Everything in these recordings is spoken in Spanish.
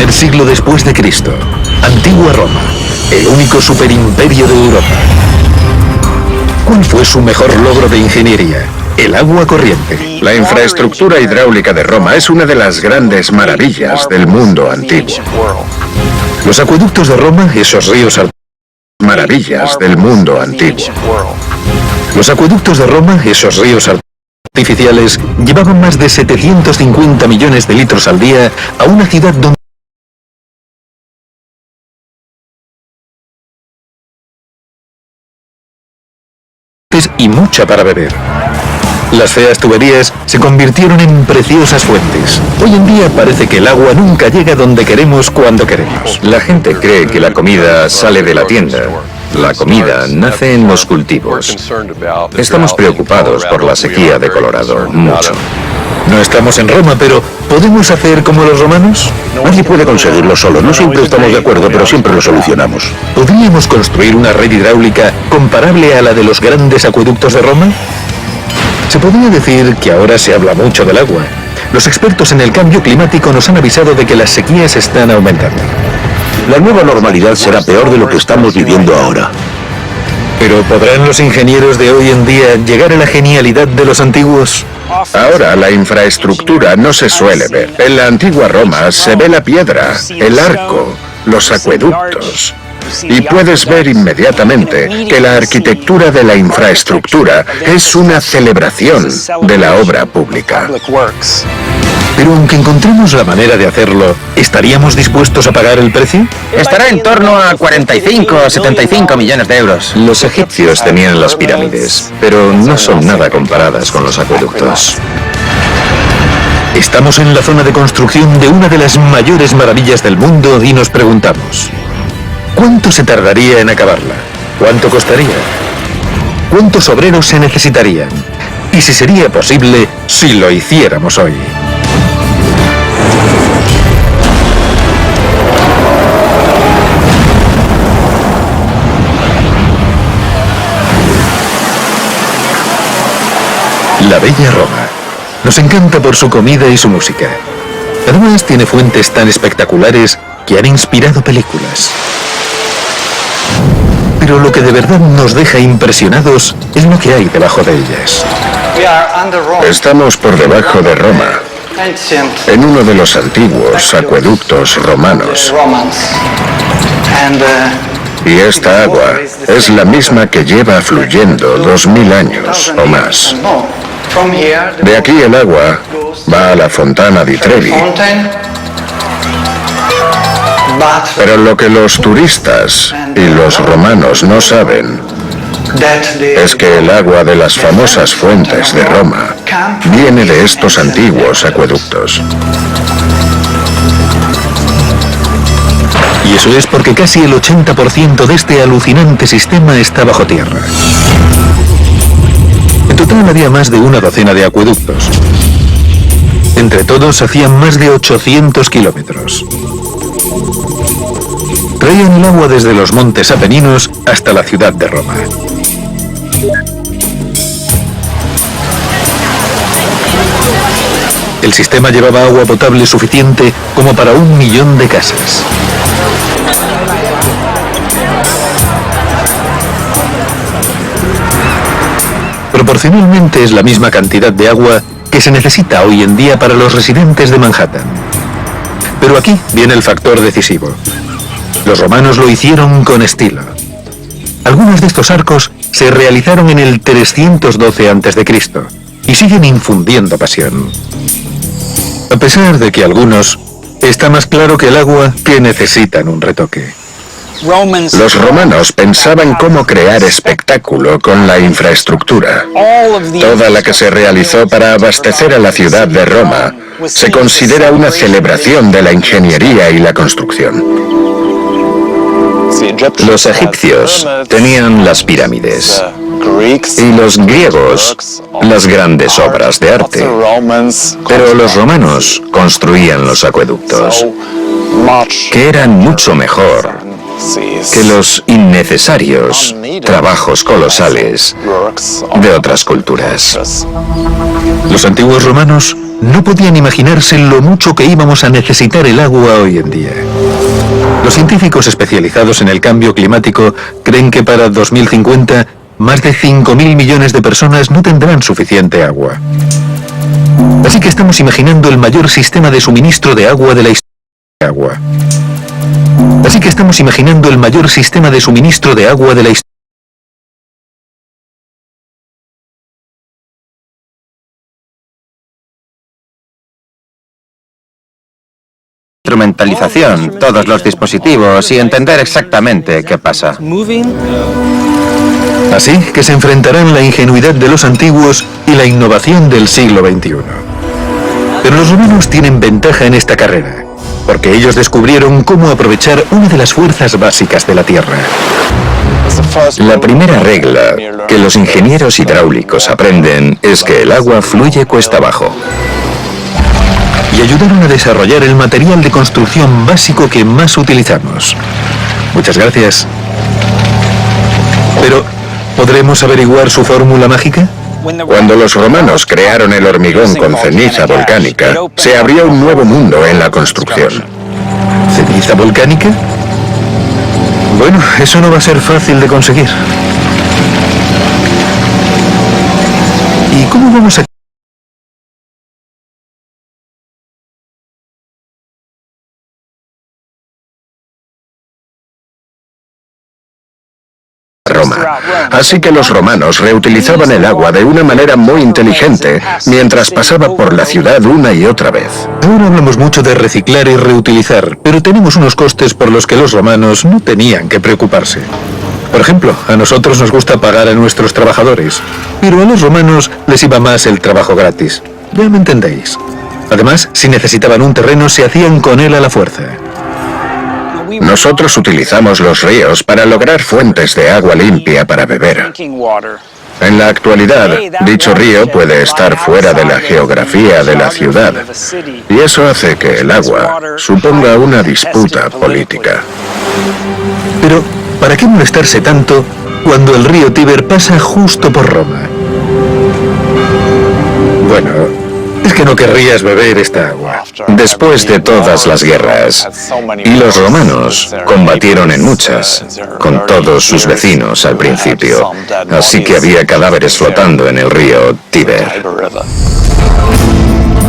primer siglo después de Cristo. Antigua Roma, el único superimperio de Europa. ¿Cuál fue su mejor logro de ingeniería? El agua corriente. La infraestructura hidráulica de Roma es una de las grandes maravillas del mundo antiguo. Los acueductos de Roma, esos ríos Maravillas del mundo antiguo. Los acueductos de Roma, esos ríos artificiales, llevaban más de 750 millones de litros al día a una ciudad donde y mucha para beber. Las feas tuberías se convirtieron en preciosas fuentes. Hoy en día parece que el agua nunca llega donde queremos cuando queremos. La gente cree que la comida sale de la tienda. La comida nace en los cultivos. Estamos preocupados por la sequía de Colorado, mucho. No estamos en Roma, pero ¿podemos hacer como los romanos? Nadie puede conseguirlo solo. No siempre estamos de acuerdo, pero siempre lo solucionamos. ¿Podríamos construir una red hidráulica comparable a la de los grandes acueductos de Roma? Se podría decir que ahora se habla mucho del agua. Los expertos en el cambio climático nos han avisado de que las sequías están aumentando. La nueva normalidad será peor de lo que estamos viviendo ahora. ¿Pero podrán los ingenieros de hoy en día llegar a la genialidad de los antiguos? Ahora la infraestructura no se suele ver. En la antigua Roma se ve la piedra, el arco, los acueductos. Y puedes ver inmediatamente que la arquitectura de la infraestructura es una celebración de la obra pública. Pero aunque encontremos la manera de hacerlo, ¿estaríamos dispuestos a pagar el precio? Estará en torno a 45 o 75 millones de euros. Los egipcios tenían las pirámides, pero no son nada comparadas con los acueductos. Estamos en la zona de construcción de una de las mayores maravillas del mundo y nos preguntamos: ¿cuánto se tardaría en acabarla? ¿Cuánto costaría? ¿Cuántos obreros se necesitarían? Y si sería posible si lo hiciéramos hoy. La bella Roma nos encanta por su comida y su música. Además tiene fuentes tan espectaculares que han inspirado películas. Pero lo que de verdad nos deja impresionados es lo que hay debajo de ellas. Estamos por debajo de Roma, en uno de los antiguos acueductos romanos. Y esta agua es la misma que lleva fluyendo 2000 años o más. De aquí el agua va a la Fontana di Trevi. Pero lo que los turistas y los romanos no saben es que el agua de las famosas fuentes de Roma viene de estos antiguos acueductos. Y eso es porque casi el 80% de este alucinante sistema está bajo tierra. En total había más de una docena de acueductos. Entre todos hacían más de 800 kilómetros. Traían el agua desde los montes Apeninos hasta la ciudad de Roma. El sistema llevaba agua potable suficiente como para 1 millón de casas. Proporcionalmente es la misma cantidad de agua que se necesita hoy en día para los residentes de Manhattan. Pero aquí viene el factor decisivo. Los romanos lo hicieron con estilo. Algunos de estos arcos se realizaron en el 312 a.C. y siguen infundiendo pasión. A pesar de que algunos está más claro que el agua que necesitan un retoque. Los romanos pensaban cómo crear espectáculo con la infraestructura. Toda la que se realizó para abastecer a la ciudad de Roma se considera una celebración de la ingeniería y la construcción. Los egipcios tenían las pirámides y los griegos las grandes obras de arte, pero los romanos construían los acueductos, que eran mucho mejor que los innecesarios trabajos colosales de otras culturas. Los antiguos romanos no podían imaginarse lo mucho que íbamos a necesitar el agua hoy en día. Los científicos especializados en el cambio climático creen que para 2050 más de 5.000 millones de personas no tendrán suficiente agua. Así que estamos imaginando el mayor sistema de suministro de agua de la historia. Así que estamos imaginando el mayor sistema de suministro de agua de la historia. Instrumentalización, todos los dispositivos y entender exactamente qué pasa. Así que se enfrentarán la ingenuidad de los antiguos y la innovación del siglo XXI. Pero los romanos tienen ventaja en esta carrera, porque ellos descubrieron cómo aprovechar una de las fuerzas básicas de la Tierra. La primera regla que los ingenieros hidráulicos aprenden es que el agua fluye cuesta abajo. Y ayudaron a desarrollar el material de construcción básico que más utilizamos. Muchas gracias. Pero, ¿podremos averiguar su fórmula mágica? Cuando los romanos crearon el hormigón con ceniza volcánica, se abrió un nuevo mundo en la construcción. ¿Ceniza volcánica? Bueno, eso no va a ser fácil de conseguir. ¿Y cómo vamos a... Roma. Así que los romanos reutilizaban el agua de una manera muy inteligente mientras pasaba por la ciudad una y otra vez. Ahora hablamos mucho de reciclar y reutilizar, pero tenemos unos costes por los que los romanos no tenían que preocuparse. Por ejemplo, a nosotros nos gusta pagar a nuestros trabajadores, pero a los romanos les iba más el trabajo gratis. Ya me entendéis. Además, si necesitaban un terreno, se hacían con él a la fuerza. Nosotros utilizamos los ríos para lograr fuentes de agua limpia para beber. En la actualidad, dicho río puede estar fuera de la geografía de la ciudad, y eso hace que el agua suponga una disputa política. Pero, ¿para qué molestarse tanto cuando el río Tíber pasa justo por Roma? Bueno, es que no querrías beber esta agua. Después de todas las guerras, y los romanos combatieron en muchas, con todos sus vecinos al principio, así que había cadáveres flotando en el río Tíber.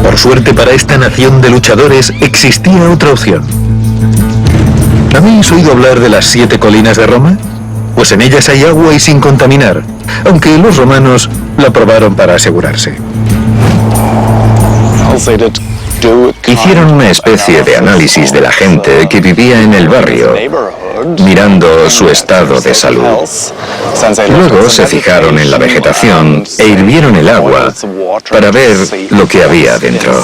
Por suerte para esta nación de luchadores existía otra opción. ¿Habéis oído hablar de las 7 colinas de Roma? Pues en ellas hay agua y sin contaminar, aunque los romanos la probaron para asegurarse. Hicieron una especie de análisis de la gente que vivía en el barrio, mirando su estado de salud. Luego se fijaron en la vegetación e hirvieron el agua para ver lo que había dentro.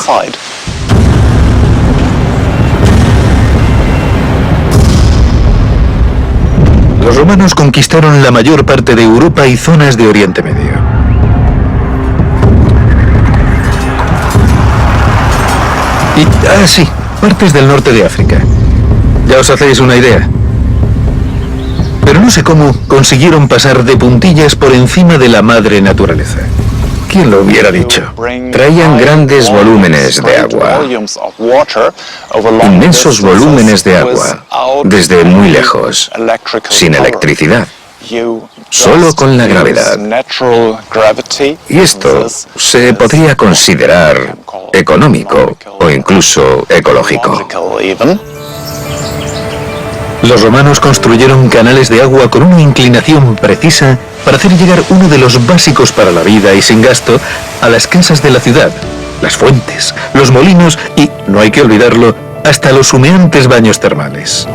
Los romanos conquistaron la mayor parte de Europa y zonas de Oriente Medio. Y, sí, partes del norte de África. Ya os hacéis una idea. Pero no sé cómo consiguieron pasar de puntillas por encima de la madre naturaleza. ¿Quién lo hubiera dicho? Traían grandes volúmenes de agua, inmensos volúmenes de agua, desde muy lejos, sin electricidad, solo con la gravedad. Y esto se podría considerar económico o incluso ecológico. Los romanos construyeron canales de agua con una inclinación precisa para hacer llegar uno de los básicos para la vida y sin gasto a las casas de la ciudad, las fuentes, los molinos y, no hay que olvidarlo, hasta los humeantes baños termales.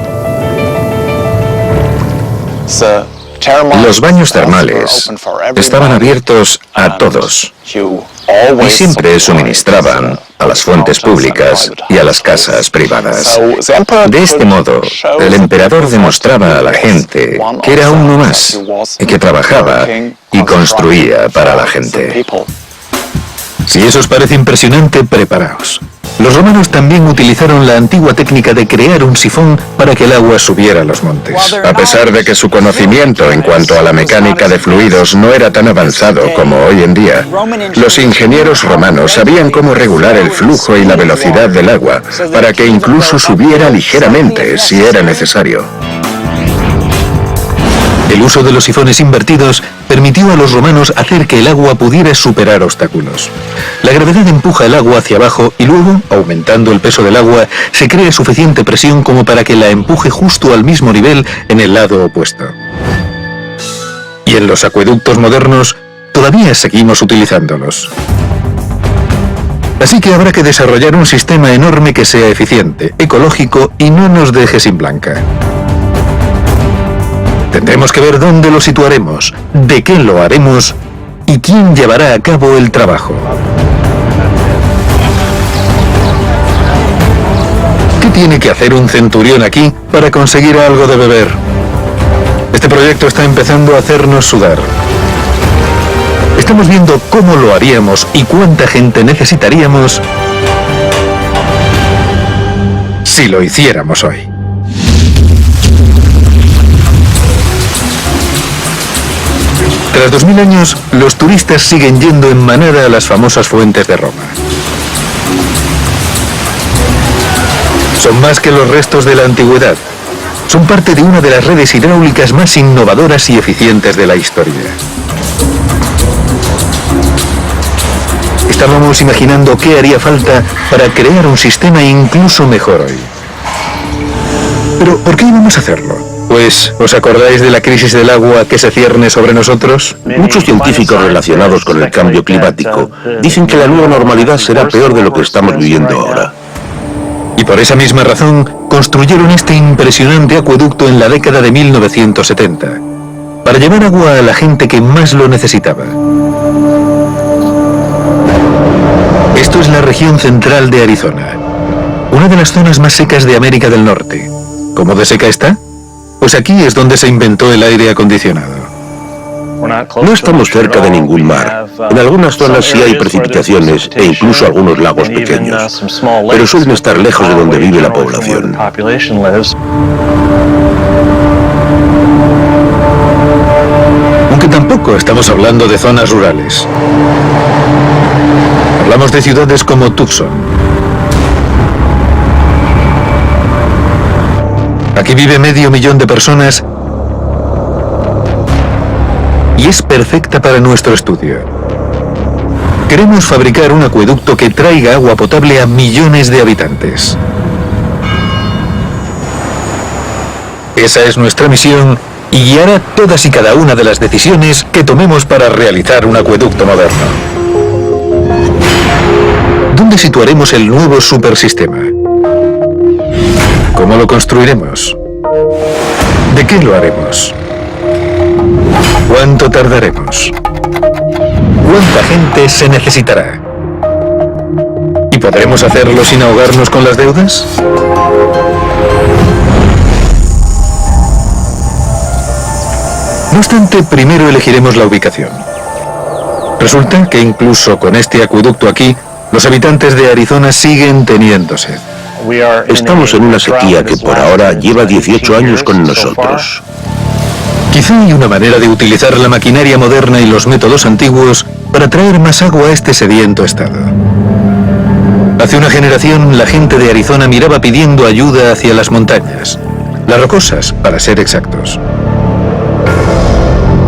Los baños termales estaban abiertos a todos y siempre suministraban a las fuentes públicas y a las casas privadas. De este modo, el emperador demostraba a la gente que era uno más y que trabajaba y construía para la gente. Si eso os parece impresionante, preparaos. Los romanos también utilizaron la antigua técnica de crear un sifón para que el agua subiera a los montes. A pesar de que su conocimiento en cuanto a la mecánica de fluidos no era tan avanzado como hoy en día, los ingenieros romanos sabían cómo regular el flujo y la velocidad del agua para que incluso subiera ligeramente si era necesario. El uso de los sifones invertidos permitió a los romanos hacer que el agua pudiera superar obstáculos. La gravedad empuja el agua hacia abajo y luego, aumentando el peso del agua, se crea suficiente presión como para que la empuje justo al mismo nivel en el lado opuesto. Y en los acueductos modernos todavía seguimos utilizándolos. Así que habrá que desarrollar un sistema enorme que sea eficiente, ecológico y no nos deje sin blanca. Tendremos que ver dónde lo situaremos, de qué lo haremos y quién llevará a cabo el trabajo. ¿Qué tiene que hacer un centurión aquí para conseguir algo de beber? Este proyecto está empezando a hacernos sudar. Estamos viendo cómo lo haríamos y cuánta gente necesitaríamos si lo hiciéramos hoy. Tras 2000 años, los turistas siguen yendo en manada a las famosas fuentes de Roma. Son más que los restos de la antigüedad. Son parte de una de las redes hidráulicas más innovadoras y eficientes de la historia. Estábamos imaginando qué haría falta para crear un sistema incluso mejor hoy. Pero, ¿por qué íbamos a hacerlo? Pues, ¿os acordáis de la crisis del agua que se cierne sobre nosotros? Muchos científicos relacionados con el cambio climático dicen que la nueva normalidad será peor de lo que estamos viviendo ahora. Y por esa misma razón, construyeron este impresionante acueducto en la década de 1970, para llevar agua a la gente que más lo necesitaba. Esto es la región central de Arizona, una de las zonas más secas de América del Norte. ¿Cómo de seca está? Pues aquí es donde se inventó el aire acondicionado. No estamos cerca de ningún mar. En algunas zonas sí hay precipitaciones e incluso algunos lagos pequeños, pero suelen estar lejos de donde vive la población. Aunque tampoco estamos hablando de zonas rurales. Hablamos de ciudades como Tucson. Aquí vive 500.000 de personas y es perfecta para nuestro estudio. Queremos fabricar un acueducto que traiga agua potable a millones de habitantes. Esa es nuestra misión y guiará todas y cada una de las decisiones que tomemos para realizar un acueducto moderno. ¿Dónde situaremos el nuevo supersistema? ¿Cómo lo construiremos? ¿De qué lo haremos? ¿Cuánto tardaremos? ¿Cuánta gente se necesitará? ¿Y podremos hacerlo sin ahogarnos con las deudas? No obstante, primero elegiremos la ubicación. Resulta que incluso con este acueducto aquí, los habitantes de Arizona siguen teniendo sed. Estamos en una sequía que por ahora lleva 18 años con nosotros. Quizá hay una manera de utilizar la maquinaria moderna y los métodos antiguos para traer más agua a este sediento estado. Hace una generación, la gente de Arizona miraba pidiendo ayuda hacia las montañas, las rocosas, para ser exactos.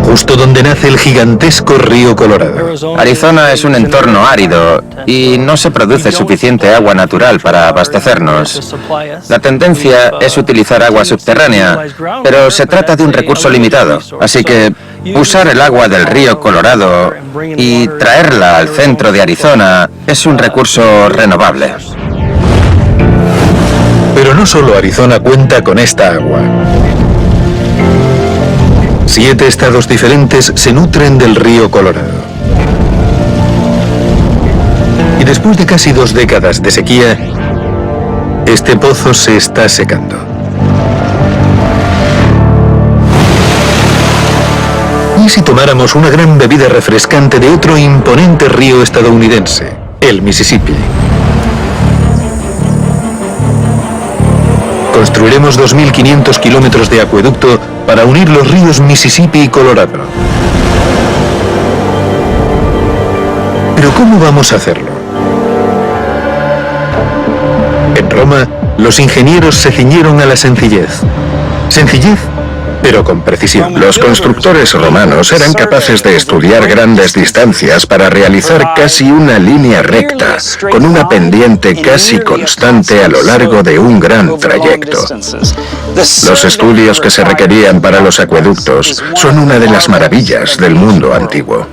Justo donde nace el gigantesco río Colorado. Arizona es un entorno árido y no se produce suficiente agua natural para abastecernos. La tendencia es utilizar agua subterránea, pero se trata de un recurso limitado, así que usar el agua del río Colorado y traerla al centro de Arizona es un recurso renovable. Pero no solo Arizona cuenta con esta agua. 7 estados diferentes se nutren del río Colorado. Y después de casi 2 décadas de sequía, este pozo se está secando. ¿Y si tomáramos una gran bebida refrescante de otro imponente río estadounidense, el Mississippi? Construiremos 2.500 kilómetros de acueducto para unir los ríos Mississippi y Colorado. Pero ¿cómo vamos a hacerlo? En Roma, los ingenieros se ciñeron a la sencillez. Sencillez, pero con precisión. Los constructores romanos eran capaces de estudiar grandes distancias para realizar casi una línea recta, con una pendiente casi constante a lo largo de un gran trayecto. Los estudios que se requerían para los acueductos son una de las maravillas del mundo antiguo.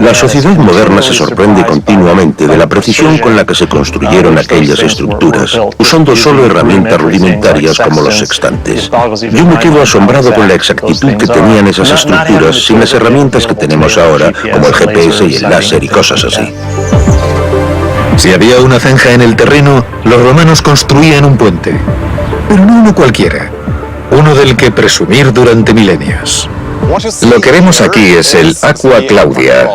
La sociedad moderna se sorprende continuamente de la precisión con la que se construyeron aquellas estructuras, usando solo herramientas rudimentarias como los sextantes. Yo me quedo asombrado con la exactitud que tenían esas estructuras sin las herramientas que tenemos ahora, como el GPS y el láser y cosas así. Si había una zanja en el terreno, los romanos construían un puente. Pero no uno cualquiera, uno del que presumir durante milenios. Lo que vemos aquí es el Aqua Claudia,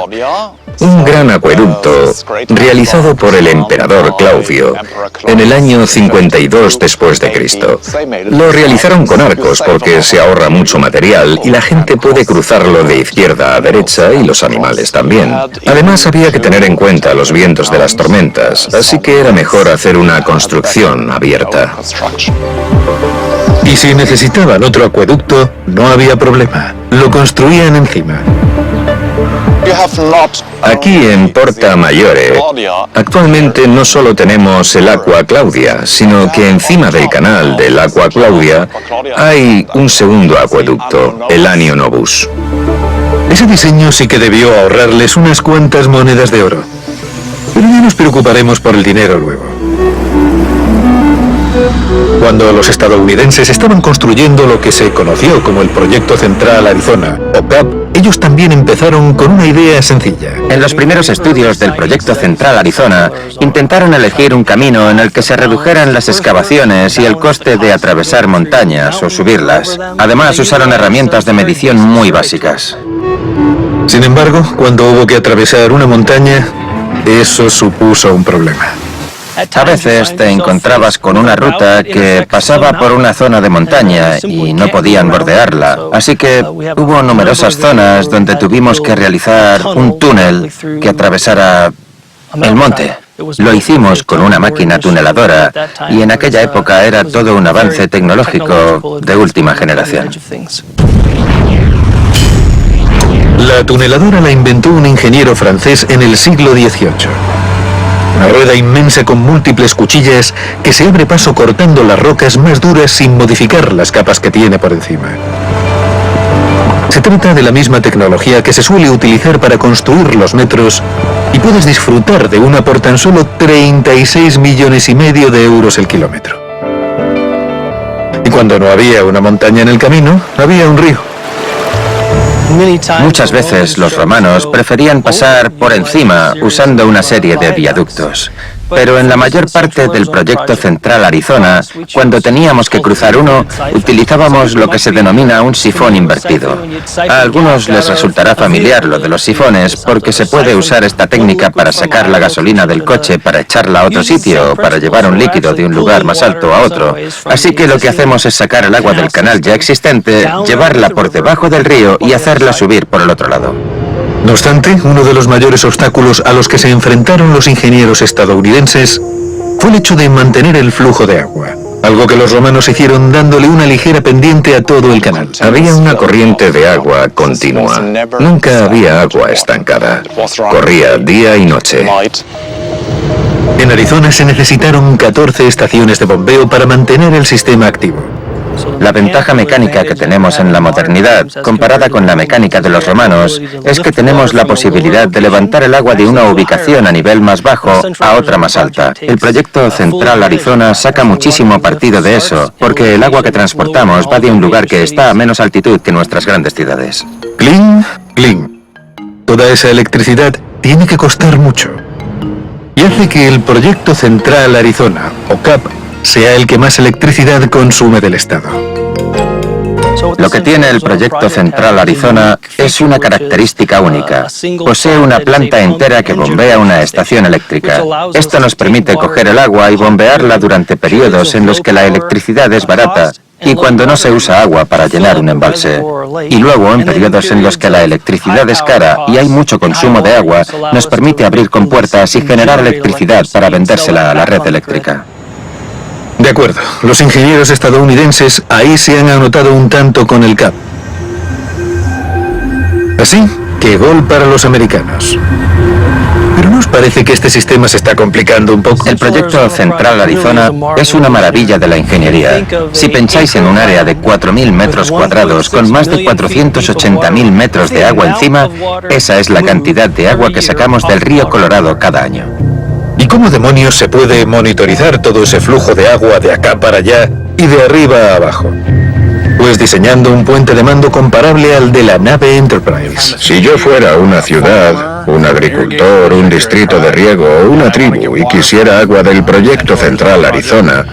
un gran acueducto realizado por el emperador Claudio en el año 52 después de Cristo. Lo realizaron con arcos porque se ahorra mucho material y la gente puede cruzarlo de izquierda a derecha y los animales también. Además había que tener en cuenta los vientos de las tormentas, así que era mejor hacer una construcción abierta. Y si necesitaban otro acueducto, no había problema. Lo construían encima. Aquí en Porta Maggiore, actualmente no solo tenemos el Aqua Claudia, sino que encima del canal del Aqua Claudia hay un segundo acueducto, el Anio Novus. Ese diseño sí que debió ahorrarles unas cuantas monedas de oro. Pero ya nos preocuparemos por el dinero luego. Cuando los estadounidenses estaban construyendo lo que se conoció como el Proyecto Central Arizona, o CAP, ellos también empezaron con una idea sencilla. En los primeros estudios del Proyecto Central Arizona, intentaron elegir un camino en el que se redujeran las excavaciones y el coste de atravesar montañas o subirlas. Además, usaron herramientas de medición muy básicas. Sin embargo, cuando hubo que atravesar una montaña, eso supuso un problema. A veces te encontrabas con una ruta que pasaba por una zona de montaña y no podían bordearla, así que hubo numerosas zonas donde tuvimos que realizar un túnel que atravesara el monte. Lo hicimos con una máquina tuneladora y en aquella época era todo un avance tecnológico de última generación. La tuneladora la inventó un ingeniero francés en el siglo XVIII. Una rueda inmensa con múltiples cuchillas que se abre paso cortando las rocas más duras sin modificar las capas que tiene por encima. Se trata de la misma tecnología que se suele utilizar para construir los metros y puedes disfrutar de una por tan solo 36,5 millones de euros el kilómetro. Y cuando no había una montaña en el camino, había un río. Muchas veces los romanos preferían pasar por encima usando una serie de viaductos. Pero en la mayor parte del Proyecto Central Arizona, cuando teníamos que cruzar uno, utilizábamos lo que se denomina un sifón invertido. A algunos les resultará familiar lo de los sifones porque se puede usar esta técnica para sacar la gasolina del coche para echarla a otro sitio o para llevar un líquido de un lugar más alto a otro. Así que lo que hacemos es sacar el agua del canal ya existente, llevarla por debajo del río y hacerla subir por el otro lado. No obstante, uno de los mayores obstáculos a los que se enfrentaron los ingenieros estadounidenses fue el hecho de mantener el flujo de agua, algo que los romanos hicieron dándole una ligera pendiente a todo el canal. Había una corriente de agua continua. Nunca había agua estancada. Corría día y noche. En Arizona se necesitaron 14 estaciones de bombeo para mantener el sistema activo. La ventaja mecánica que tenemos en la modernidad, comparada con la mecánica de los romanos, es que tenemos la posibilidad de levantar el agua de una ubicación a nivel más bajo a otra más alta. El Proyecto Central Arizona saca muchísimo partido de eso, porque el agua que transportamos va de un lugar que está a menos altitud que nuestras grandes ciudades. Cling, cling. Toda esa electricidad tiene que costar mucho. Y hace que el Proyecto Central Arizona, o CAP, sea el que más electricidad consume del estado. Lo que tiene el proyecto Central Arizona es una característica única. Posee una planta entera que bombea una estación eléctrica. Esto nos permite coger el agua y bombearla durante periodos en los que la electricidad es barata y cuando no se usa agua para llenar un embalse. Y luego, en periodos en los que la electricidad es cara y hay mucho consumo de agua, nos permite abrir compuertas y generar electricidad para vendérsela a la red eléctrica. De acuerdo, los ingenieros estadounidenses ahí se han anotado un tanto con el CAP. Así que gol para los americanos. ¿Pero no os parece que este sistema se está complicando un poco? El proyecto Central Arizona es una maravilla de la ingeniería. Si pensáis en un área de 4.000 metros cuadrados con más de 480.000 metros de agua encima, esa es la cantidad de agua que sacamos del río Colorado cada año. ¿Y cómo demonios se puede monitorizar todo ese flujo de agua de acá para allá y de arriba a abajo? Pues diseñando un puente de mando comparable al de la nave Enterprise. Si yo fuera una ciudad, un agricultor, un distrito de riego o una tribu y quisiera agua del proyecto Central Arizona,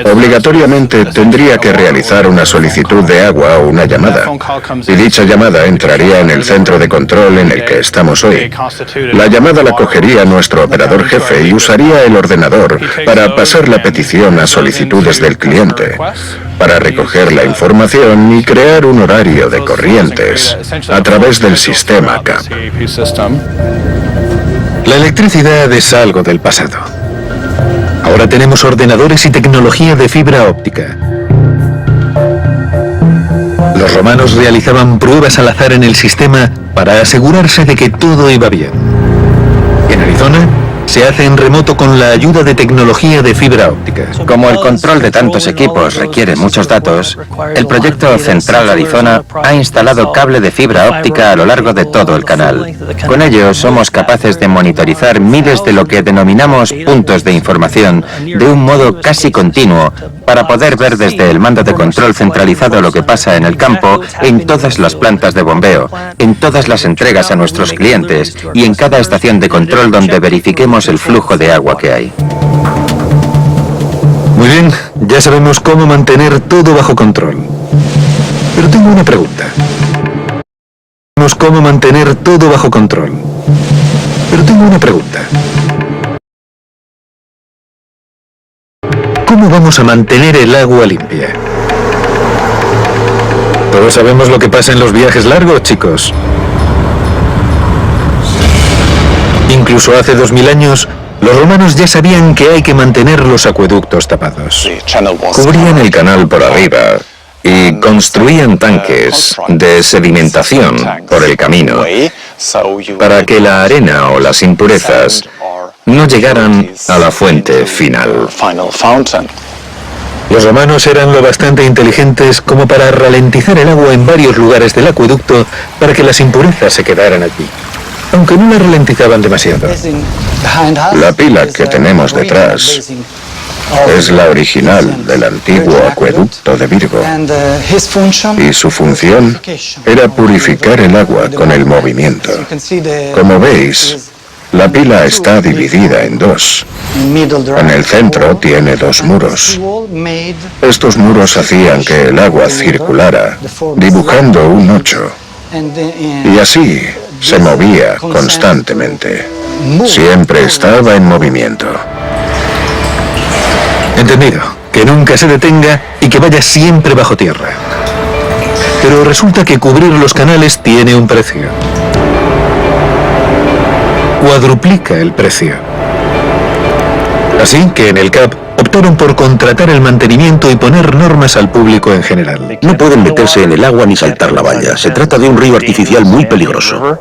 obligatoriamente tendría que realizar una solicitud de agua o una llamada. Y dicha llamada entraría en el centro de control en el que estamos hoy. La llamada la cogería nuestro operador jefe y usaría el ordenador para pasar la petición a solicitudes del cliente, para recoger la información y crear un horario de corrientes a través del sistema CAP. La electricidad es algo del pasado. Ahora tenemos ordenadores y tecnología de fibra óptica. Los romanos realizaban pruebas al azar en el sistema para asegurarse de que todo iba bien. En Arizona se hace en remoto con la ayuda de tecnología de fibra óptica. Como el control de tantos equipos requiere muchos datos, el proyecto Central Arizona ha instalado cable de fibra óptica a lo largo de todo el canal. Con ello somos capaces de monitorizar miles de lo que denominamos puntos de información de un modo casi continuo para poder ver desde el mando de control centralizado lo que pasa en el campo, en todas las plantas de bombeo, en todas las entregas a nuestros clientes y en cada estación de control donde verifiquemos el flujo de agua que hay. Muy bien, ya sabemos cómo mantener todo bajo control. Pero tengo una pregunta. Sabemos cómo mantener todo bajo control. Pero tengo una pregunta. ¿Cómo vamos a mantener el agua limpia? Todos sabemos lo que pasa en los viajes largos, chicos. Incluso hace 2000 años, los romanos ya sabían que hay que mantener los acueductos tapados. Cubrían el canal por arriba y construían tanques de sedimentación por el camino para que la arena o las impurezas no llegaran a la fuente final. Los romanos eran lo bastante inteligentes como para ralentizar el agua en varios lugares del acueducto para que las impurezas se quedaran allí, aunque no la ralentizaban demasiado. La pila que tenemos detrás es la original del antiguo acueducto de Virgo, y su función era purificar el agua con el movimiento. Como veis, la pila está dividida en dos. En el centro tiene dos muros. Estos muros hacían que el agua circulara, dibujando un 8, y así se movía constantemente. Siempre estaba en movimiento. Entendido, que nunca se detenga y que vaya siempre bajo tierra. Pero resulta que cubrir los canales tiene un precio. Cuadruplica el precio. Así que en el CAP optaron por contratar el mantenimiento y poner normas al público en general. No pueden meterse en el agua ni saltar la valla. Se trata de un río artificial muy peligroso.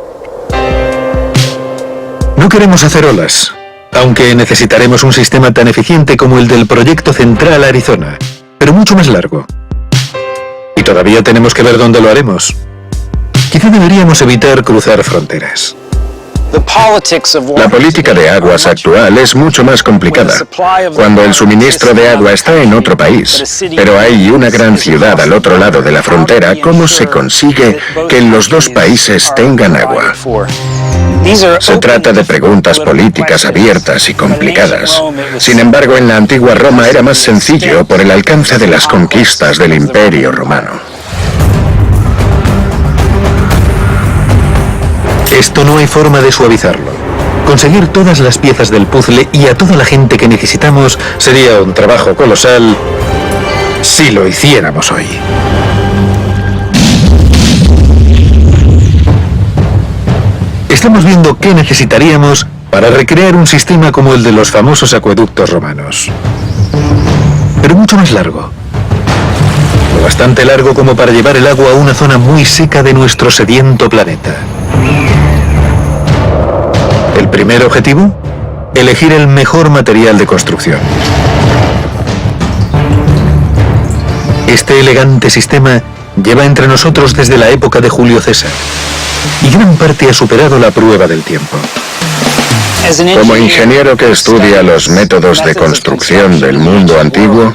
No queremos hacer olas, aunque necesitaremos un sistema tan eficiente como el del proyecto Central Arizona, pero mucho más largo. Y todavía tenemos que ver dónde lo haremos. Quizá deberíamos evitar cruzar fronteras. La política de aguas actual es mucho más complicada cuando el suministro de agua está en otro país, pero hay una gran ciudad al otro lado de la frontera. ¿Cómo se consigue que los dos países tengan agua? Se trata de preguntas políticas abiertas y complicadas. Sin embargo, en la antigua Roma era más sencillo por el alcance de las conquistas del Imperio Romano. Esto no hay forma de suavizarlo. Conseguir todas las piezas del puzzle y a toda la gente que necesitamos sería un trabajo colosal si lo hiciéramos hoy. Estamos viendo qué necesitaríamos para recrear un sistema como el de los famosos acueductos romanos. Pero mucho más largo. Lo bastante largo como para llevar el agua a una zona muy seca de nuestro sediento planeta. El primer objetivo, elegir el mejor material de construcción. Este elegante sistema lleva entre nosotros desde la época de Julio César y gran parte ha superado la prueba del tiempo. Como ingeniero que estudia los métodos de construcción del mundo antiguo,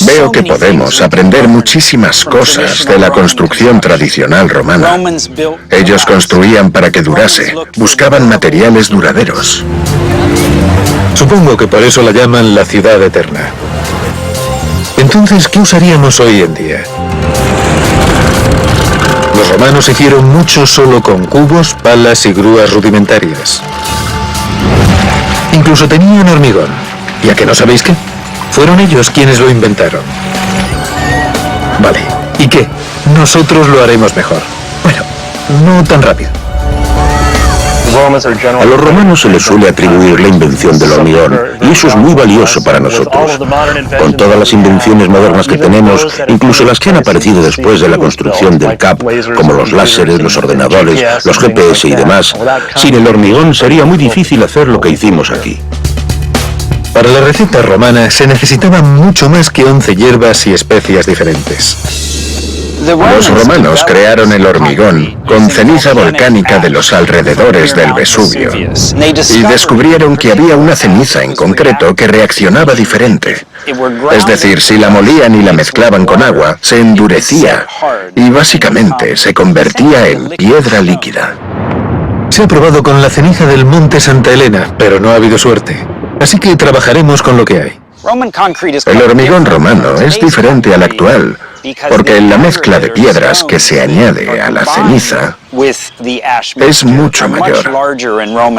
veo que podemos aprender muchísimas cosas de la construcción tradicional romana. Ellos construían para que durase, buscaban materiales duraderos. Supongo que por eso la llaman la ciudad eterna. Entonces, ¿qué usaríamos hoy en día? Los romanos hicieron mucho solo con cubos, palas y grúas rudimentarias. Incluso tenían hormigón. ¿Y a que no sabéis qué? Fueron ellos quienes lo inventaron. Vale, ¿y qué? Nosotros lo haremos mejor. Bueno, no tan rápido. A los romanos se les suele atribuir la invención del hormigón, y eso es muy valioso para nosotros. Con todas las invenciones modernas que tenemos, incluso las que han aparecido después de la construcción del CAP, como los láseres, los ordenadores, los GPS y demás, sin el hormigón sería muy difícil hacer lo que hicimos aquí. Para la receta romana se necesitaban mucho más que 11 hierbas y especias diferentes. Los romanos crearon el hormigón con ceniza volcánica de los alrededores del Vesubio y descubrieron que había una ceniza en concreto que reaccionaba diferente. Es decir, si la molían y la mezclaban con agua, se endurecía y básicamente se convertía en piedra líquida. Se ha probado con la ceniza del monte Santa Elena, pero no ha habido suerte. Así que trabajaremos con lo que hay. El hormigón romano es diferente al actual, porque la mezcla de piedras que se añade a la ceniza es mucho mayor.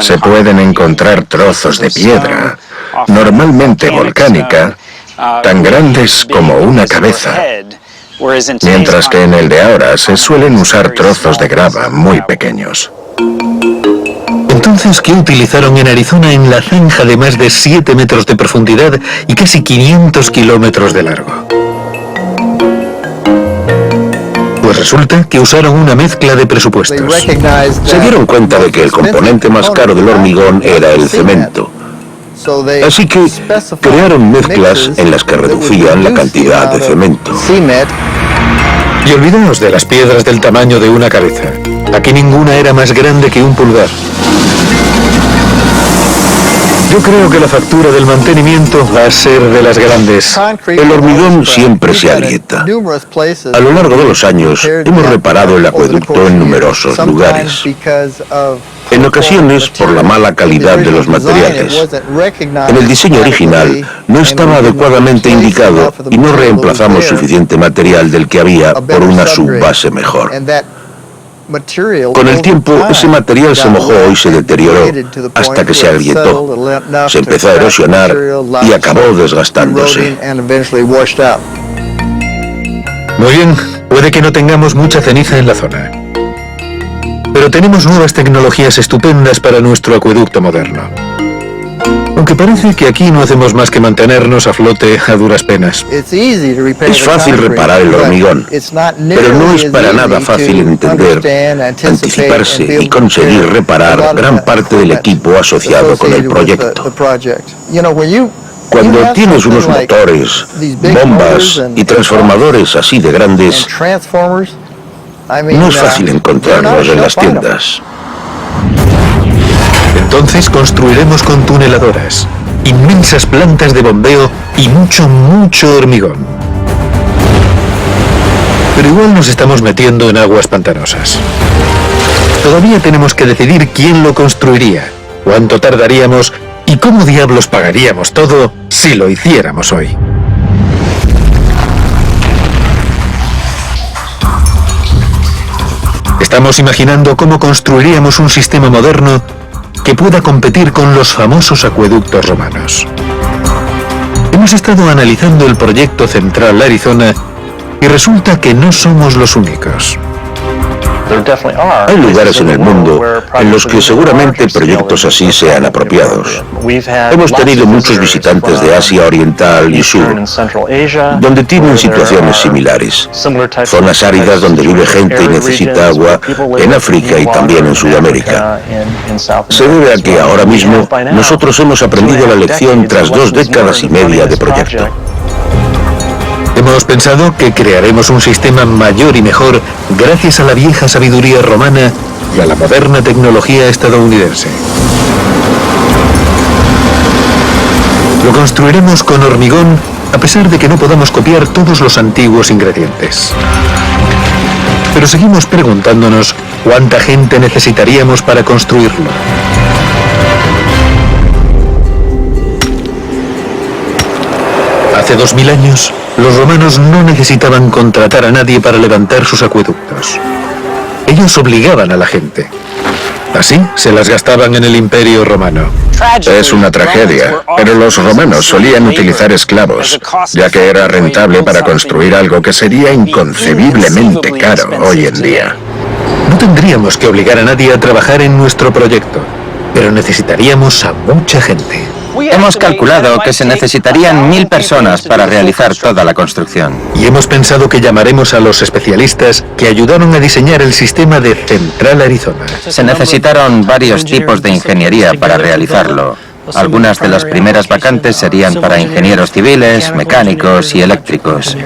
Se pueden encontrar trozos de piedra, normalmente volcánica, tan grandes como una cabeza, mientras que en el de ahora se suelen usar trozos de grava muy pequeños. Entonces, ¿qué utilizaron en Arizona en la zanja de más de 7 metros de profundidad y casi 500 kilómetros de largo? Pues resulta que usaron una mezcla de presupuestos. Se dieron cuenta de que el componente más caro del hormigón era el cemento. Así que crearon mezclas en las que reducían la cantidad de cemento. Y olvidaos de las piedras del tamaño de una cabeza. Aquí ninguna era más grande que un pulgar. Yo creo que la factura del mantenimiento va a ser de las grandes. El hormigón siempre se agrieta. A lo largo de los años hemos reparado el acueducto en numerosos lugares. En ocasiones por la mala calidad de los materiales. En el diseño original no estaba adecuadamente indicado y no reemplazamos suficiente material del que había por una subbase mejor. Con el tiempo, ese material se mojó y se deterioró hasta que se agrietó, se empezó a erosionar y acabó desgastándose. Muy bien, puede que no tengamos mucha ceniza en la zona. Pero tenemos nuevas tecnologías estupendas para nuestro acueducto moderno. Aunque parece que aquí no hacemos más que mantenernos a flote a duras penas. Es fácil reparar el hormigón, pero no es para nada fácil entender, anticiparse y conseguir reparar gran parte del equipo asociado con el proyecto. Cuando tienes unos motores, bombas y transformadores así de grandes, no es fácil encontrarlos en las tiendas. Entonces construiremos con tuneladoras, inmensas plantas de bombeo y mucho hormigón. Pero igual nos estamos metiendo en aguas pantanosas. Todavía tenemos que decidir quién lo construiría, cuánto tardaríamos y cómo diablos pagaríamos todo si lo hiciéramos hoy. Estamos imaginando cómo construiríamos un sistema moderno que pueda competir con los famosos acueductos romanos. Hemos estado analizando el proyecto Central Arizona y resulta que no somos los únicos. Hay lugares en el mundo en los que seguramente proyectos así sean apropiados. Hemos tenido muchos visitantes de Asia Oriental y Sur, donde tienen situaciones similares. Zonas áridas donde vive gente y necesita agua, en África y también en Sudamérica. Se debe a que ahora mismo nosotros hemos aprendido la lección tras 2 décadas y media de proyecto. Hemos pensado que crearemos un sistema mayor y mejor gracias a la vieja sabiduría romana y a la moderna tecnología estadounidense. Lo construiremos con hormigón a pesar de que no podamos copiar todos los antiguos ingredientes. Pero seguimos preguntándonos cuánta gente necesitaríamos para construirlo. Hace 2000 años, los romanos no necesitaban contratar a nadie para levantar sus acueductos. Ellos obligaban a la gente. Así se las gastaban en el Imperio Romano. Es una tragedia, pero los romanos solían utilizar esclavos, ya que era rentable para construir algo que sería inconcebiblemente caro hoy en día. No tendríamos que obligar a nadie a trabajar en nuestro proyecto, pero necesitaríamos a mucha gente. Hemos calculado que se necesitarían 1000 personas para realizar toda la construcción. Y hemos pensado que llamaremos a los especialistas que ayudaron a diseñar el sistema de Central Arizona. Se necesitaron varios tipos de ingeniería para realizarlo. Algunas de las primeras vacantes serían para ingenieros civiles, mecánicos y eléctricos.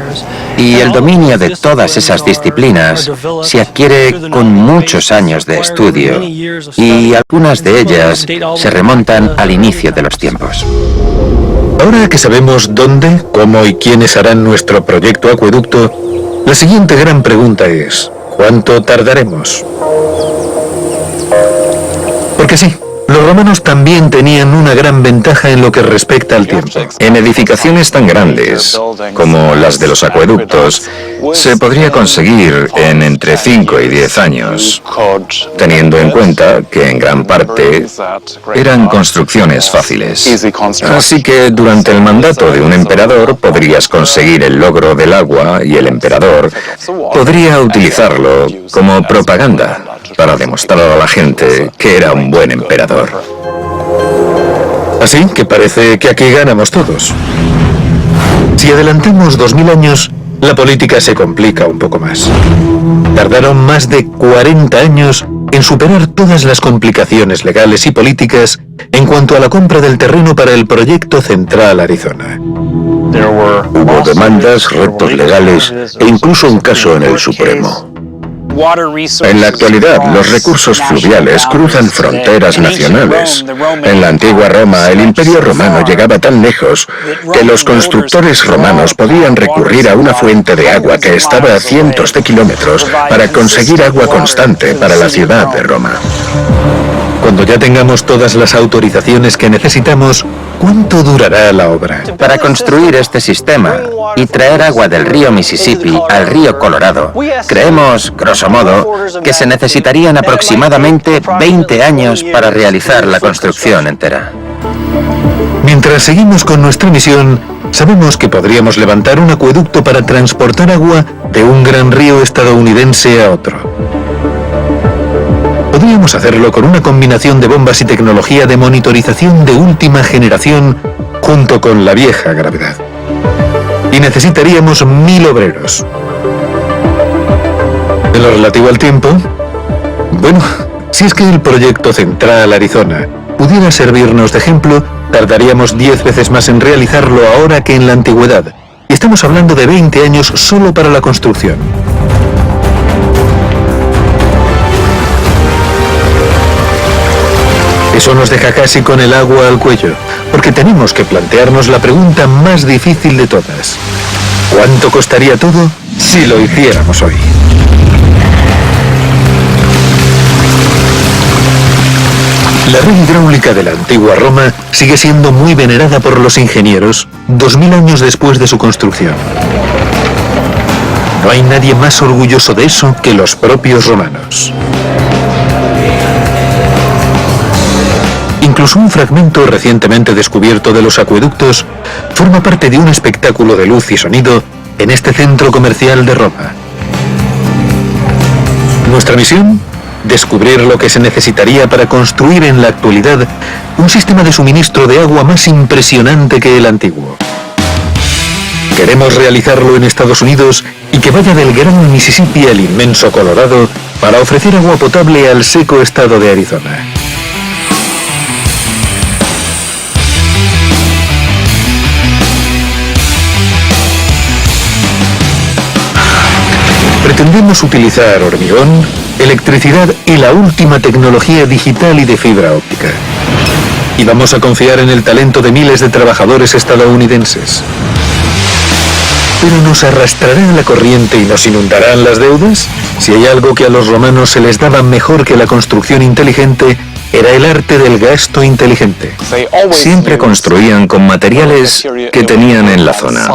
Y el dominio de todas esas disciplinas se adquiere con muchos años de estudio, y algunas de ellas se remontan al inicio de los tiempos. Ahora que sabemos dónde, cómo y quiénes harán nuestro proyecto acueducto, la siguiente gran pregunta es, ¿cuánto tardaremos? Porque sí, los romanos también tenían una gran ventaja en lo que respecta al tiempo. En edificaciones tan grandes como las de los acueductos, se podría conseguir en entre 5 y 10 años, teniendo en cuenta que en gran parte eran construcciones fáciles. Así que durante el mandato de un emperador podrías conseguir el logro del agua y el emperador podría utilizarlo como propaganda para demostrar a la gente que era un buen emperador. Así que parece que aquí ganamos todos. Si adelantamos 2000 años, la política se complica un poco más. Tardaron más de 40 años en superar todas las complicaciones legales y políticas en cuanto a la compra del terreno para el proyecto Central Arizona. Hubo demandas, retos legales e incluso un caso en el Supremo. En la actualidad, los recursos fluviales cruzan fronteras nacionales. En la antigua Roma, el Imperio Romano llegaba tan lejos que los constructores romanos podían recurrir a una fuente de agua que estaba a cientos de kilómetros para conseguir agua constante para la ciudad de Roma. Cuando ya tengamos todas las autorizaciones que necesitamos, ¿cuánto durará la obra? Para construir este sistema y traer agua del río Mississippi al río Colorado, creemos, grosso modo, que se necesitarían aproximadamente 20 años para realizar la construcción entera. Mientras seguimos con nuestra misión, sabemos que podríamos levantar un acueducto para transportar agua de un gran río estadounidense a otro. Podríamos hacerlo con una combinación de bombas y tecnología de monitorización de última generación junto con la vieja gravedad. Y necesitaríamos 1000 obreros. En lo relativo al tiempo, bueno, si es que el proyecto Central Arizona pudiera servirnos de ejemplo, tardaríamos 10 veces más en realizarlo ahora que en la antigüedad. Y estamos hablando de 20 años solo para la construcción. Eso nos deja casi con el agua al cuello, porque tenemos que plantearnos la pregunta más difícil de todas. ¿Cuánto costaría todo si lo hiciéramos hoy? La red hidráulica de la antigua Roma sigue siendo muy venerada por los ingenieros 2000 años después de su construcción. no hay nadie más orgulloso de eso que los propios romanos. Incluso un fragmento recientemente descubierto de los acueductos forma parte de un espectáculo de luz y sonido en este centro comercial de Roma. Nuestra misión: descubrir lo que se necesitaría para construir en la actualidad un sistema de suministro de agua más impresionante que el antiguo. Queremos realizarlo en Estados Unidos y que vaya del gran Mississippi al inmenso Colorado para ofrecer agua potable al seco estado de Arizona. Pretendemos utilizar hormigón, electricidad y la última tecnología digital y de fibra óptica. Y vamos a confiar en el talento de miles de trabajadores estadounidenses. ¿Pero nos arrastrará la corriente y nos inundarán las deudas? Si hay algo que a los romanos se les daba mejor que la construcción inteligente, era el arte del gasto inteligente. Siempre construían con materiales que tenían en la zona.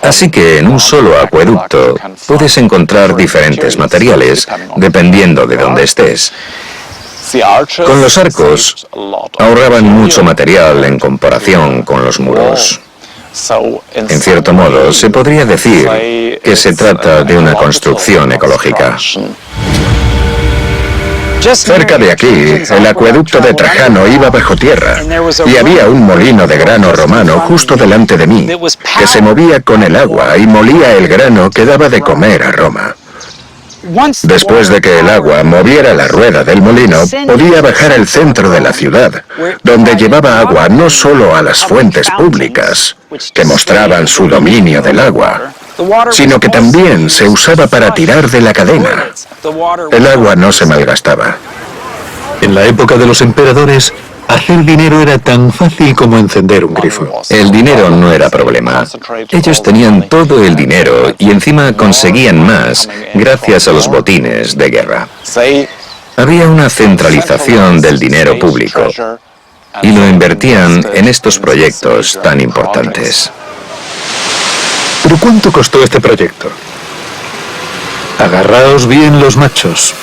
Así que en un solo acueducto puedes encontrar diferentes materiales dependiendo de dónde estés. Con los arcos ahorraban mucho material en comparación con los muros. En cierto modo, se podría decir que se trata de una construcción ecológica. Cerca de aquí, el acueducto de Trajano iba bajo tierra y había un molino de grano romano justo delante de mí, que se movía con el agua y molía el grano que daba de comer a Roma. Después de que el agua moviera la rueda del molino, podía bajar al centro de la ciudad, donde llevaba agua no solo a las fuentes públicas, que mostraban su dominio del agua, sino que también se usaba para tirar de la cadena. El agua no se malgastaba. En la época de los emperadores, hacer dinero era tan fácil como encender un grifo. El dinero no era problema. Ellos tenían todo el dinero y encima conseguían más gracias a los botines de guerra. Había una centralización del dinero público y lo invertían en estos proyectos tan importantes. ¿Pero cuánto costó este proyecto? Agarraos bien los machos.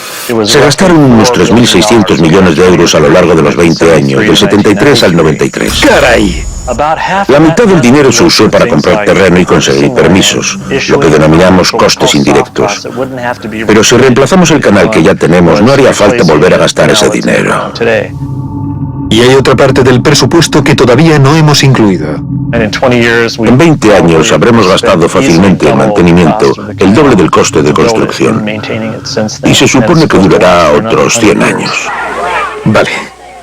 Se gastaron unos 3.600 millones de euros a lo largo de los 20 años, del 73 al 93. ¡Caray! La mitad del dinero se usó para comprar terreno y conseguir permisos, lo que denominamos costes indirectos. Pero si reemplazamos el canal que ya tenemos, no haría falta volver a gastar ese dinero. Y hay otra parte del presupuesto que todavía no hemos incluido. En 20 años habremos gastado fácilmente en mantenimiento el doble del coste de construcción. Y se supone que durará otros 100 años. Vale.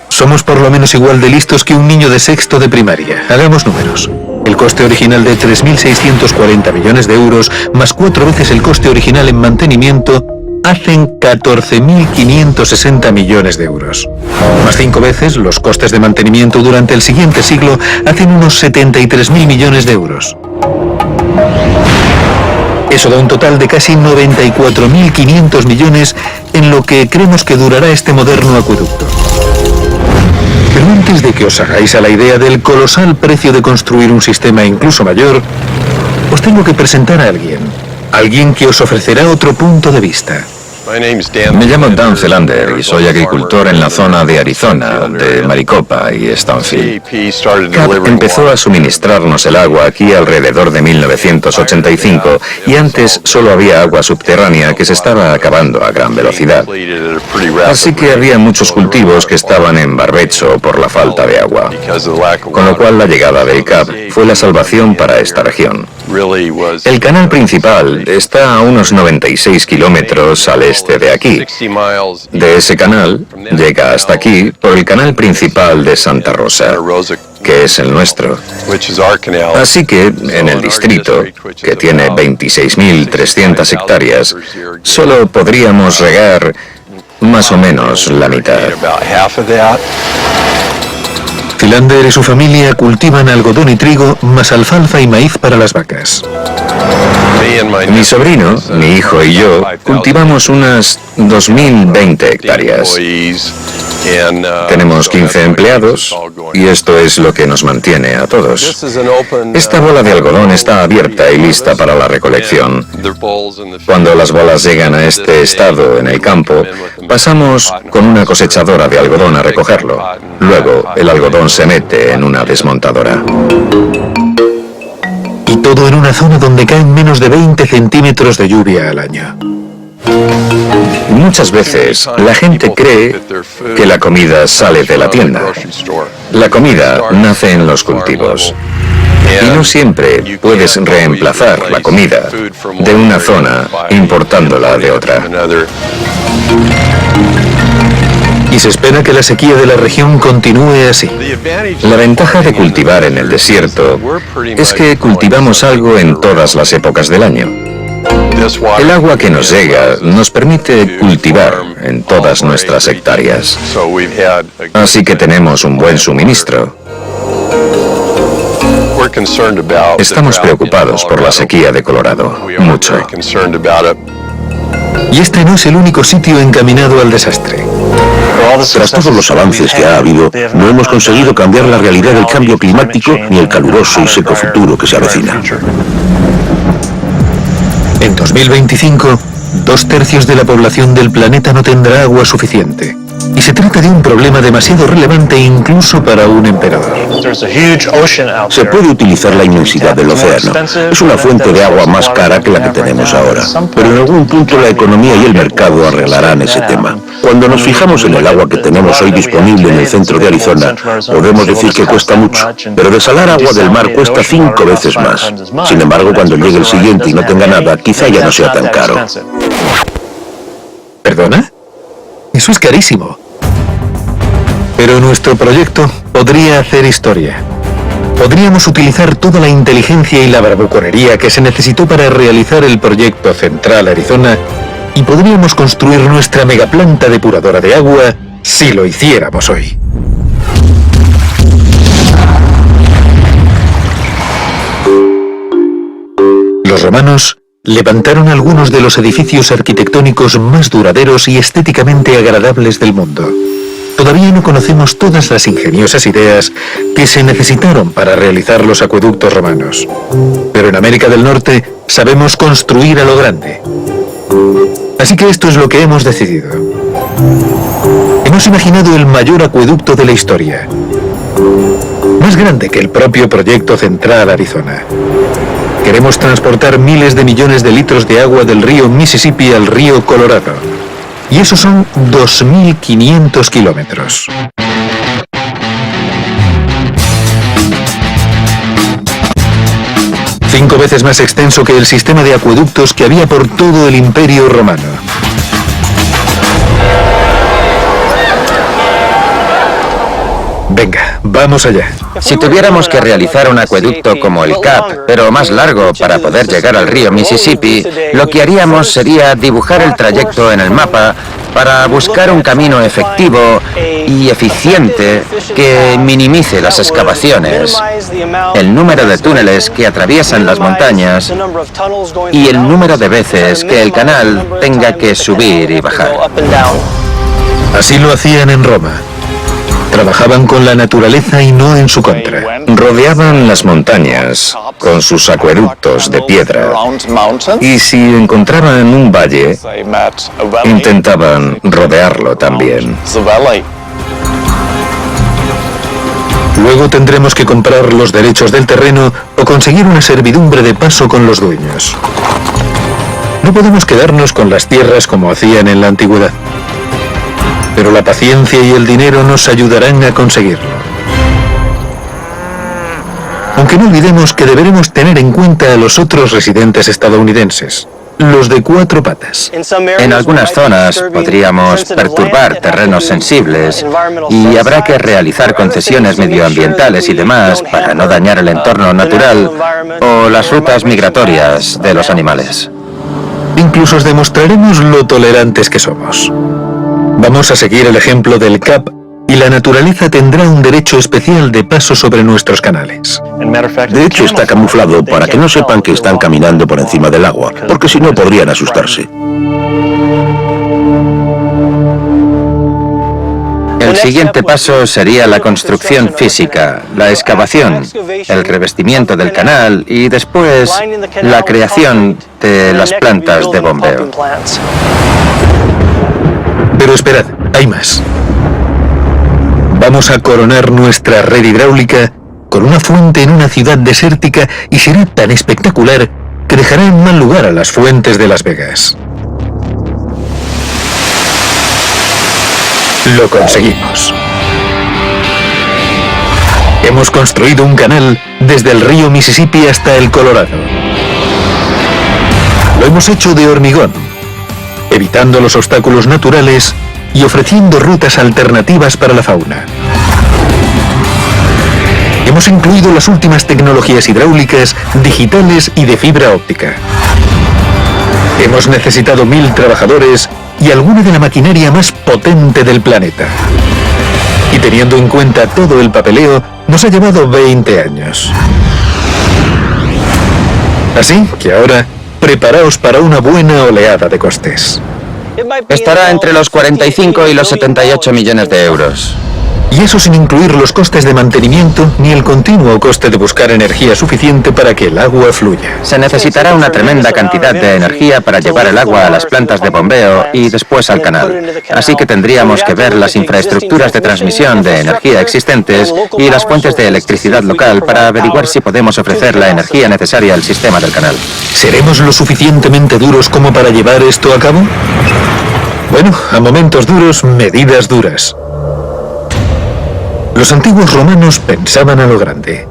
Somos por lo menos igual de listos que un niño de sexto de primaria. Hagamos números. El coste original de 3.640 millones de euros, más 4 veces el coste original en mantenimiento, hacen 14.560 millones de euros. Más 5 veces los costes de mantenimiento durante el siguiente siglo hacen unos 73.000 millones de euros. Eso da un total de casi 94.500 millones en lo que creemos que durará este moderno acueducto. Pero antes de que os hagáis a la idea del colosal precio de construir un sistema incluso mayor, os tengo que presentar a alguien que os ofrecerá otro punto de vista. Me llamo Dan Zelander y soy agricultor en la zona de Arizona, de Maricopa y Stanfield. CAP empezó a suministrarnos el agua aquí alrededor de 1985 y antes solo había agua subterránea que se estaba acabando a gran velocidad. Así que había muchos cultivos que estaban en barbecho por la falta de agua, con lo cual la llegada del CAP fue la salvación para esta región. El canal principal está a unos 96 kilómetros al este de aquí. De ese canal llega hasta aquí por el canal principal de Santa Rosa, que es el nuestro. Así que en el distrito, que tiene 26.300 hectáreas, solo podríamos regar más o menos la mitad. Philander y su familia cultivan algodón y trigo, más alfalfa y maíz para las vacas. Mi sobrino, mi hijo y yo cultivamos unas 2020 hectáreas. Tenemos 15 empleados y esto es lo que nos mantiene a todos. Esta bola de algodón está abierta y lista para la recolección. Cuando las bolas llegan a este estado en el campo, pasamos con una cosechadora de algodón a recogerlo. Luego, el algodón se mete en una desmontadora. Y todo en una zona donde caen menos de 20 centímetros de lluvia al año. Muchas veces la gente cree que la comida sale de la tienda. La comida nace en los cultivos. Y no siempre puedes reemplazar la comida de una zona importándola de otra. Y se espera que la sequía de la región continúe así. La ventaja de cultivar en el desierto es que cultivamos algo en todas las épocas del año. El agua que nos llega nos permite cultivar en todas nuestras hectáreas. Así que tenemos un buen suministro. Estamos preocupados por la sequía de Colorado, mucho. Y este no es el único sitio encaminado al desastre. Tras todos los avances que ha habido, no hemos conseguido cambiar la realidad del cambio climático ni el caluroso y seco futuro que se avecina. En 2025, 2/3 de la población del planeta no tendrá agua suficiente. Y se trata de un problema demasiado relevante incluso para un emperador. Se puede utilizar la inmensidad del océano. Es una fuente de agua más cara que la que tenemos ahora. Pero en algún punto la economía y el mercado arreglarán ese tema. Cuando nos fijamos en el agua que tenemos hoy disponible en el centro de Arizona, podemos decir que cuesta mucho. Pero desalar agua del mar cuesta 5 veces más. Sin embargo, cuando llegue el siguiente y no tenga nada, quizá ya no sea tan caro. ¿Perdona? Eso es carísimo. Pero nuestro proyecto podría hacer historia. Podríamos utilizar toda la inteligencia y la bravuconería que se necesitó para realizar el proyecto Central Arizona y podríamos construir nuestra megaplanta depuradora de agua si lo hiciéramos hoy. Los romanos levantaron algunos de los edificios arquitectónicos más duraderos y estéticamente agradables del mundo. Todavía no conocemos todas las ingeniosas ideas que se necesitaron para realizar los acueductos romanos. Pero en América del Norte sabemos construir a lo grande. Así que esto es lo que hemos decidido. Hemos imaginado el mayor acueducto de la historia. Más grande que el propio proyecto Central Arizona. Queremos transportar miles de millones de litros de agua del río Mississippi al río Colorado. Y eso son 2.500 kilómetros. Cinco veces más extenso que el sistema de acueductos que había por todo el Imperio Romano. Venga, vamos allá. Si tuviéramos que realizar un acueducto como el CAP, pero más largo para poder llegar al río Mississippi, lo que haríamos sería dibujar el trayecto en el mapa para buscar un camino efectivo y eficiente que minimice las excavaciones, el número de túneles que atraviesan las montañas y el número de veces que el canal tenga que subir y bajar. Así lo hacían en Roma. Trabajaban con la naturaleza y no en su contra. Rodeaban las montañas con sus acueductos de piedra y si encontraban un valle, intentaban rodearlo también. Luego tendremos que comprar los derechos del terreno o conseguir una servidumbre de paso con los dueños. No podemos quedarnos con las tierras como hacían en la antigüedad. Pero la paciencia y el dinero nos ayudarán a conseguirlo. Aunque no olvidemos que deberemos tener en cuenta a los otros residentes estadounidenses, los de 4 patas. En algunas zonas podríamos perturbar terrenos sensibles y habrá que realizar concesiones medioambientales y demás para no dañar el entorno natural o las rutas migratorias de los animales. Incluso os demostraremos lo tolerantes que somos. Vamos a seguir el ejemplo del CAP y la naturaleza tendrá un derecho especial de paso sobre nuestros canales. De hecho, está camuflado para que no sepan que están caminando por encima del agua, porque si no podrían asustarse. El siguiente paso sería la construcción física, la excavación, el revestimiento del canal y después la creación de las plantas de bombeo. Pero esperad, hay más. Vamos a coronar nuestra red hidráulica con una fuente en una ciudad desértica y será tan espectacular que dejará en mal lugar a las fuentes de Las Vegas. Lo conseguimos. Hemos construido un canal desde el río Mississippi hasta el Colorado. Lo hemos hecho de hormigón, evitando los obstáculos naturales y ofreciendo rutas alternativas para la fauna. Hemos incluido las últimas tecnologías hidráulicas, digitales y de fibra óptica. Hemos necesitado 1000 trabajadores y alguna de la maquinaria más potente del planeta. Y teniendo en cuenta todo el papeleo, nos ha llevado 20 años. Así que ahora, preparaos para una buena oleada de costes. Estará entre los 45 y los 78 millones de euros. Y eso sin incluir los costes de mantenimiento ni el continuo coste de buscar energía suficiente para que el agua fluya. Se necesitará una tremenda cantidad de energía para llevar el agua a las plantas de bombeo y después al canal. Así que tendríamos que ver las infraestructuras de transmisión de energía existentes y las fuentes de electricidad local para averiguar si podemos ofrecer la energía necesaria al sistema del canal. ¿Seremos lo suficientemente duros como para llevar esto a cabo? Bueno, a momentos duros, medidas duras. Los antiguos romanos pensaban a lo grande,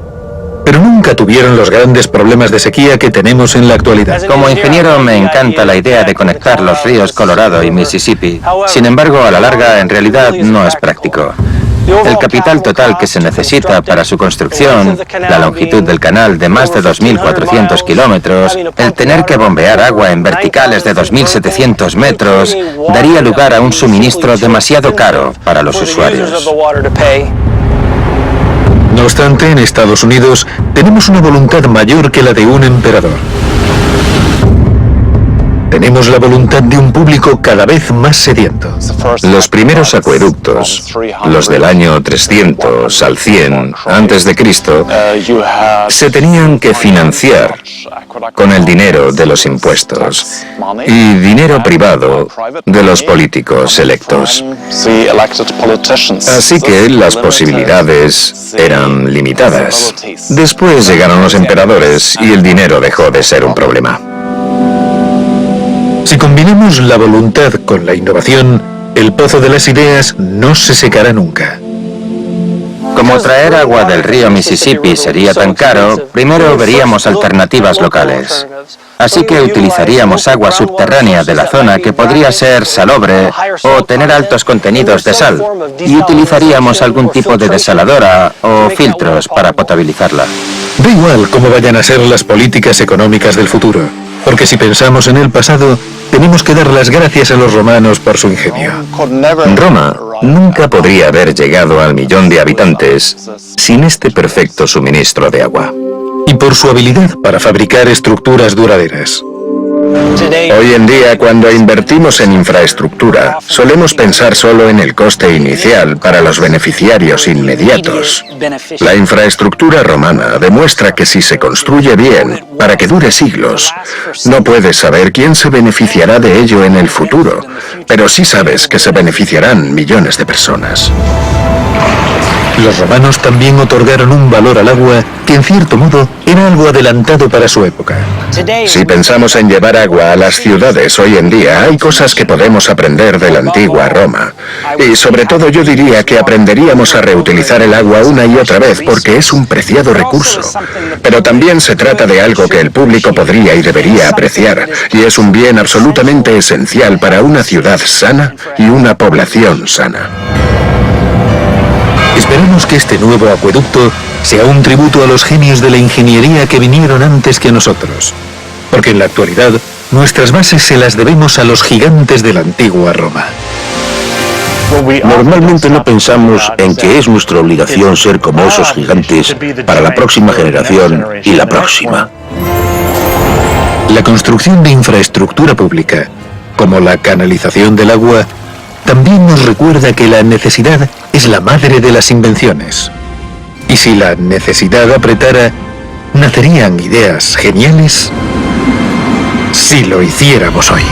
pero nunca tuvieron los grandes problemas de sequía que tenemos en la actualidad. Como ingeniero me encanta la idea de conectar los ríos Colorado y Mississippi. Sin embargo, a la larga, en realidad, no es práctico. El capital total que se necesita para su construcción, la longitud del canal de más de 2.400 kilómetros, el tener que bombear agua en verticales de 2.700 metros, daría lugar a un suministro demasiado caro para los usuarios. No obstante, en Estados Unidos tenemos una voluntad mayor que la de un emperador. Tenemos la voluntad de un público cada vez más sediento. Los primeros acueductos, los del año 300 al 100 antes de Cristo, se tenían que financiar con el dinero de los impuestos y dinero privado de los políticos electos. Así que las posibilidades eran limitadas. Después llegaron los emperadores y el dinero dejó de ser un problema. Si combinamos la voluntad con la innovación, el pozo de las ideas no se secará nunca. Como traer agua del río Mississippi sería tan caro, primero veríamos alternativas locales. Así que utilizaríamos agua subterránea de la zona que podría ser salobre o tener altos contenidos de sal, y utilizaríamos algún tipo de desaladora o filtros para potabilizarla. Da igual cómo vayan a ser las políticas económicas del futuro, porque si pensamos en el pasado, tenemos que dar las gracias a los romanos por su ingenio. Roma nunca podría haber llegado al 1.000.000 de habitantes sin este perfecto suministro de agua. Y por su habilidad para fabricar estructuras duraderas. Hoy en día, cuando invertimos en infraestructura, solemos pensar solo en el coste inicial para los beneficiarios inmediatos. La infraestructura romana demuestra que si se construye bien, para que dure siglos, no puedes saber quién se beneficiará de ello en el futuro, pero sí sabes que se beneficiarán millones de personas. Los romanos también otorgaron un valor al agua que en cierto modo era algo adelantado para su época. Si pensamos en llevar agua a las ciudades hoy en día, hay cosas que podemos aprender de la antigua Roma. Y sobre todo yo diría que aprenderíamos a reutilizar el agua una y otra vez porque es un preciado recurso. Pero también se trata de algo que el público podría y debería apreciar, y es un bien absolutamente esencial para una ciudad sana y una población sana. Esperemos que este nuevo acueducto sea un tributo a los genios de la ingeniería que vinieron antes que nosotros, porque en la actualidad nuestras bases se las debemos a los gigantes de la antigua Roma. Normalmente no pensamos en que es nuestra obligación ser como esos gigantes para la próxima generación y la próxima. La construcción de infraestructura pública, como la canalización del agua, también nos recuerda que la necesidad es la madre de las invenciones. Y si la necesidad apretara, nacerían ideas geniales si lo hiciéramos hoy.